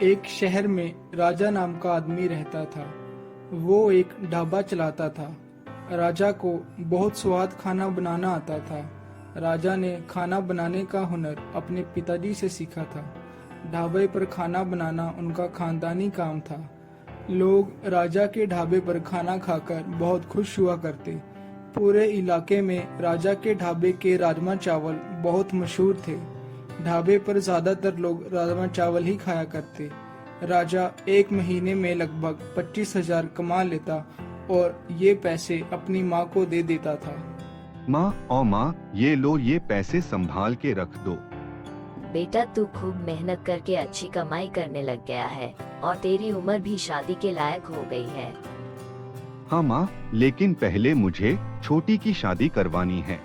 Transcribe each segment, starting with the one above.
एक शहर में राजा नाम का आदमी रहता था। वो एक ढाबा चलाता था। राजा को बहुत स्वाद खाना बनाना आता था। राजा ने खाना बनाने का हुनर अपने पिताजी से सीखा था। ढाबे पर खाना बनाना उनका खानदानी काम था। लोग राजा के ढाबे पर खाना खाकर बहुत खुश हुआ करते। पूरे इलाके में राजा के ढाबे के राजमा चावल बहुत मशहूर थे। ढाबे पर ज्यादातर लोग राजमा चावल ही खाया करते। राजा एक महीने में लगभग 25,000 कमा लेता और ये पैसे अपनी माँ को दे देता था। माँ, ये लो, ये पैसे संभाल के रख दो। बेटा, तू खूब मेहनत करके अच्छी कमाई करने लग गया है और तेरी उम्र भी शादी के लायक हो गई है। हाँ माँ, लेकिन पहले मुझे छोटी की शादी करवानी है।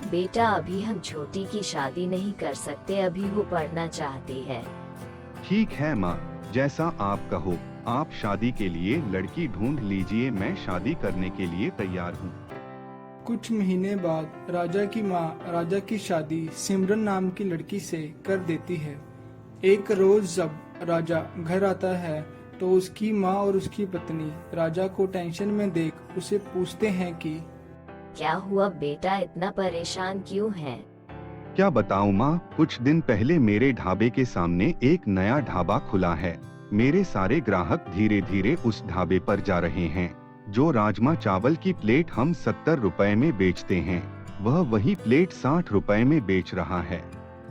बेटा, अभी हम छोटी की शादी नहीं कर सकते, अभी वो पढ़ना चाहती है। ठीक है माँ, जैसा आप कहो। आप शादी के लिए लड़की ढूंढ लीजिए, मैं शादी करने के लिए तैयार हूँ। कुछ महीने बाद राजा की माँ राजा की शादी सिमरन नाम की लड़की से कर देती है। एक रोज जब राजा घर आता है तो उसकी माँ और उसकी पत्नी राजा को टेंशन में देख उसे पूछते हैं कि क्या हुआ बेटा, इतना परेशान क्यों है? क्या बताऊँ माँ, कुछ दिन पहले मेरे ढाबे के सामने एक नया ढाबा खुला है। मेरे सारे ग्राहक धीरे धीरे उस ढाबे पर जा रहे हैं। जो राजमा चावल की प्लेट हम 70 रुपए में बेचते हैं, वह वही प्लेट 60 रुपए में बेच रहा है,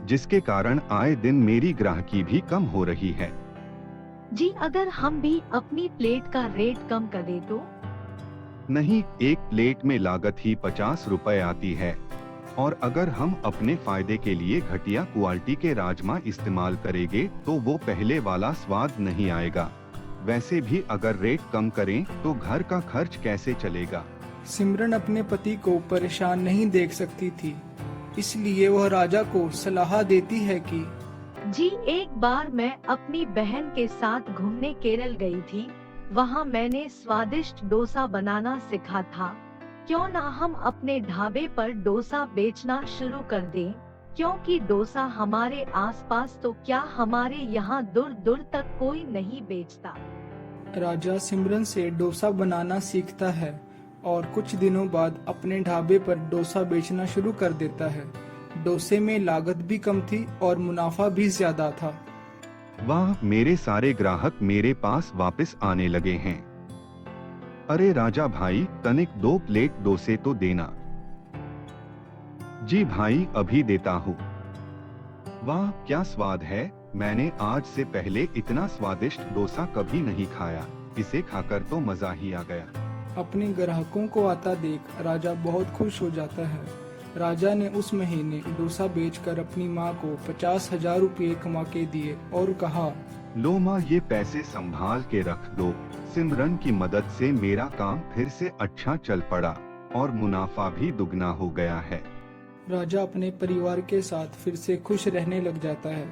जिसके कारण आए दिन मेरी ग्राहकी भी कम हो रही है। जी, अगर हम भी अपनी प्लेट का रेट कम कर दे तो? नहीं, एक प्लेट में लागत ही 50 रुपए आती है, और अगर हम अपने फायदे के लिए घटिया क्वालिटी के राजमा इस्तेमाल करेंगे तो वो पहले वाला स्वाद नहीं आएगा। वैसे भी अगर रेट कम करें तो घर का खर्च कैसे चलेगा। सिमरन अपने पति को परेशान नहीं देख सकती थी, इसलिए वह राजा को सलाह देती है कि जी, एक बार मैं अपनी बहन के साथ घूमने केरल गई थी। वहाँ मैंने स्वादिष्ट डोसा बनाना सीखा था। क्यों ना हम अपने ढाबे पर डोसा बेचना शुरू कर दें, क्योंकि डोसा हमारे आसपास तो क्या हमारे यहाँ दूर दूर तक कोई नहीं बेचता। राजा सिमरन से डोसा बनाना सीखता है और कुछ दिनों बाद अपने ढाबे पर डोसा बेचना शुरू कर देता है। डोसे में लागत भी कम थी और मुनाफा भी ज्यादा था। वाह, मेरे सारे ग्राहक मेरे पास वापस आने लगे हैं। अरे राजा भाई, तनिक 2 प्लेट डोसे तो देना। जी भाई, अभी देता हूँ। वाह, क्या स्वाद है। मैंने आज से पहले इतना स्वादिष्ट डोसा कभी नहीं खाया। इसे खाकर तो मजा ही आ गया। अपने ग्राहकों को आता देख राजा बहुत खुश हो जाता है। राजा ने उस महीने डोसा बेचकर अपनी माँ को 50,000 रुपये कमा के दिए और कहा, लो माँ, ये पैसे संभाल के रख दो। सिमरन की मदद से मेरा काम फिर से अच्छा चल पड़ा और मुनाफा भी दुगना हो गया है। राजा अपने परिवार के साथ फिर से खुश रहने लग जाता है।